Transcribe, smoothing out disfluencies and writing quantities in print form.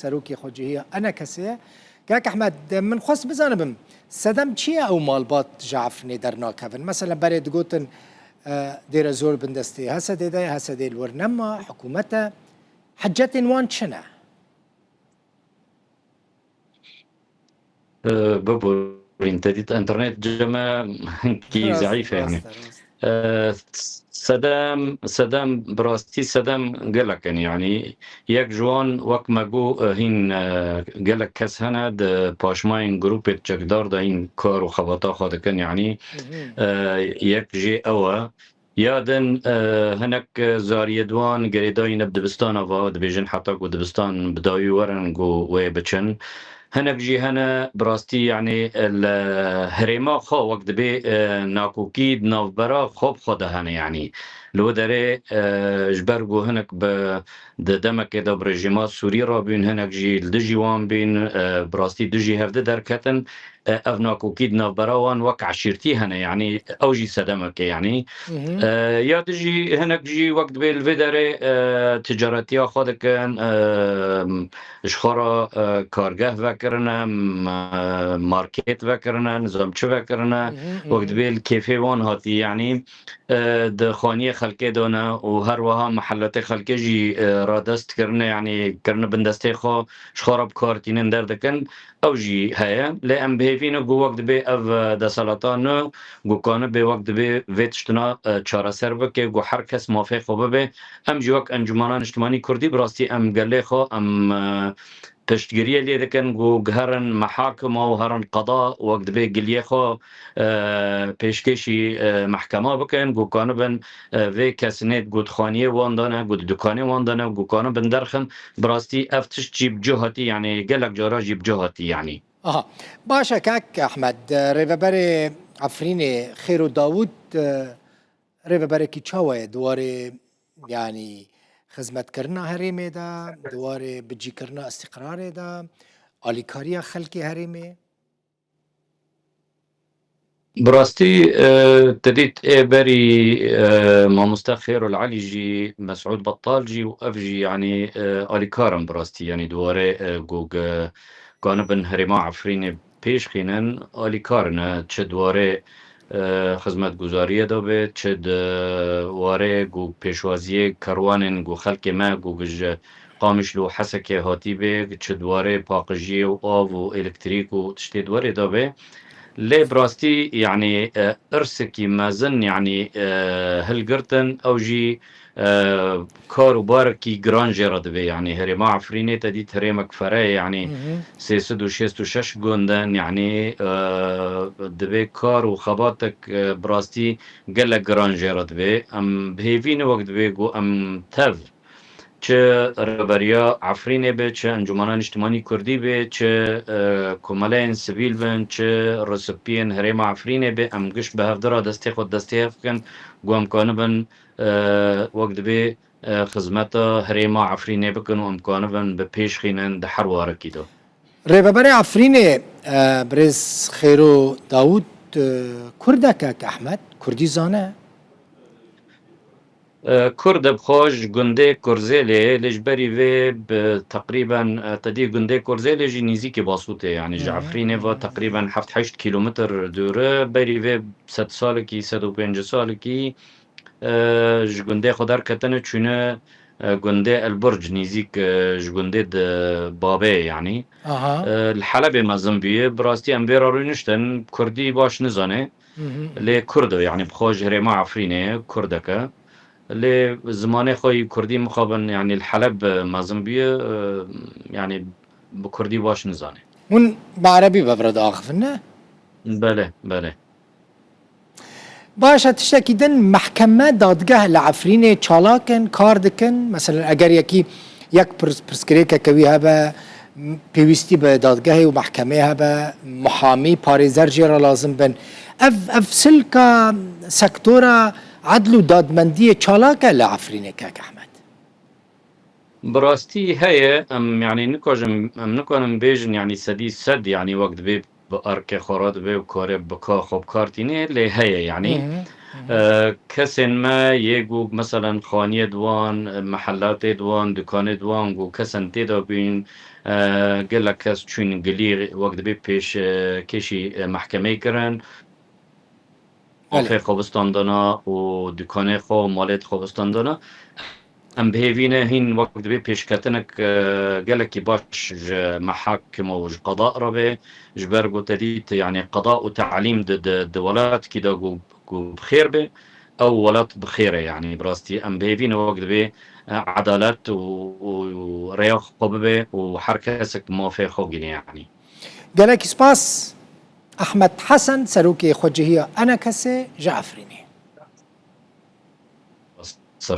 سەرۆکی خۆجیهەیە ئەنە کەسەیە کاک ئەحمەد من خواست بزانم سەدەم چییە ئەو ماڵبات ژعفرنێ دەرناکەون مەسەلەن بەرێ دگوتن دێرە زۆر بندەستی هەسە دێدای هەسە دێ وەرنەما حکوومەتە حەجەتێن وان چنە؟ ببورين تديت انترنت جمع كي ضعيفة يعني سدام براستي سدام قالك يعني يك جوان وقت ما جو هين قالك كاس هنا باشماين جروب تشكدار ده هين كار وخبطة خادكن يعني يك جي أوا يادن هناك زاريدوان قريداين بدبستان أفا دبيجن حتى قو دبستان بدايو ورن قو ويبتشن هناك جي هنا براستي يعني الهريما خو وقت بي ناكوكيد نافبرا خوب خدا هنا يعني لو داري جبرگو هناك دمك كده برجيمات سوري رابين هناك جي الدجي وان بين براستي دجي هفده دركتن اف ناكوكيد نافبرا وان وك عشيرتي هنا يعني او جي سدمك يعني يا دجي هناك جي وقت بي الفيداري تجارتيا خودك كان اشخارا کارگاه وکرنه مارکت وکرنه نظام چه وکرنه وقت بیل کیفی وان هاتی یعنی ده خانیه خلقه دانه و هر وها محلات خلقه جی را دست کرنه یعنی کرنه بندسته خواه شخارب کارتینن دردکن او جی هیا لی ام بهیفینو گو وقت بی او ده سالاتانو گو کانه بی وقت بی ویتشتنا چاره سر بکه گو هر کس موافق خوبه بی ام جی وقت انجمانان اجتماعی کردی براستی ام گله خواه ام تشتگیری لیه دکن گو گهرن محاکم و هرن قضاء وقت بی گلیه خو پیشکشی محکمه بکن گو کانو بن وی کسنید گود خانیه واندانه گود دکانه واندانه گو کانو بن درخن براستی افتش جیب جهاتی یعنی گلک جارا جیب جهاتی یعنی باشا كاك أحمد ريفابري عفريني خيرو داوود ريفابري كي تشاوي دواري يعني خدمت کرنا هریمه دا دواره بجی کرنا استقرار دا آلیکاریا خلقی هریمه براستي تديت بري ما مستخير العلي جي مسعود بطال جي وأفجي يعني آليكارم براستي يعني دواره جوج كان بن هرما عفرين بيش خينن آليكارنا تشد دواره خدمت گزاریه دابه چه واره گو پیشوازیه کروانن گو خلق ما گو گج قامش لو حسکه هاتی به چه دواره پاقجیه و آو و الکتریک و تشتی دواره دابه لي براستي يعني ارسكي مازن يعني هلقرتن او جي كارو باركي جرانجر دبي يعني هريما عفريني تديت هريما كفراي يعني سيسد وشيست وشش جوندن يعني دبي كارو خباتك براستي قال جرانجر دبي ام بهيفين وقت دبي جو ام تاف چه ربریا عفرینه به چه انجمنان اجتماعی کردی به چه کمالین سیویل بن چه رسپین هریم عفرینه به امگش به هفدرا دسته خود دسته کن گوام کانه بن وقت به خدمت هریم عفرینه بکن و امکانه بن به پیش خینن ده هر وارکی دو ريفابري عفريني برز خيرو داوود كردك أحمد كردي زانه كرد بخوش جنده كورزيلي لجبري في تقريبا تدي جنده كورزيلي جي نيزيكي باسوته يعني جعفريني في تقريبا 7-8 كيلومتر دوره بري في 100 سالكي 105 سالكي جنده خدار كتنه چونه جنده البرج نيزيك جنده بابه يعني الحلبة مازنبيه براستي امبيرا رونشتن كردي باش نزانه لي كردو يعني بخوش هريما عفريني كردكه لی زمانه خوی کردی مخابن يعني الحلب مازنبیه يعني بكردي باش نزانه ون بعربي ببرد آخفنه بله بله باشه تشتكي دن محكمة دادگاه لعفريني چالاكن كار دكن مثلا اگر يكي يك پرسكريكا كوي هبا بيوستي بدادگاه ومحكمة هبا محامي پاريزر جيرا لازم بن اف سلكا سكتورا عدل و دادمندی چالاکه لعفرینه کاک احمد براستي هي يعني نكوجم نكون بيجن يعني سدي سد يعني وقت بي بأرك خراد بي وكارب بكا خب كارتيني اللي هي يعني كسن ما يجو مثلا خانية دوان محلات دوان دكان دوان جو كسن تيدا بين قال لك كاس تشين قلي وقت بي بيش كشي محكمة كرن بله آفه خوبستان دانا و دکانه خو مالت خوبستان دانا ام بهيفينا هين وقت بي بيش كتنك قالك باش محاكم وج قضاء ربي جبرقو تديت يعني قضاء وتعليم دولات كده جو بخير به او ولات بخيره يعني براستي ام بهيفينا وقت بي عدالات ورياض قببه وحركسك موافق خوجين يعني قالك سباس أحمد حسن سروكي خوجهية أنا كسي جعفريني صار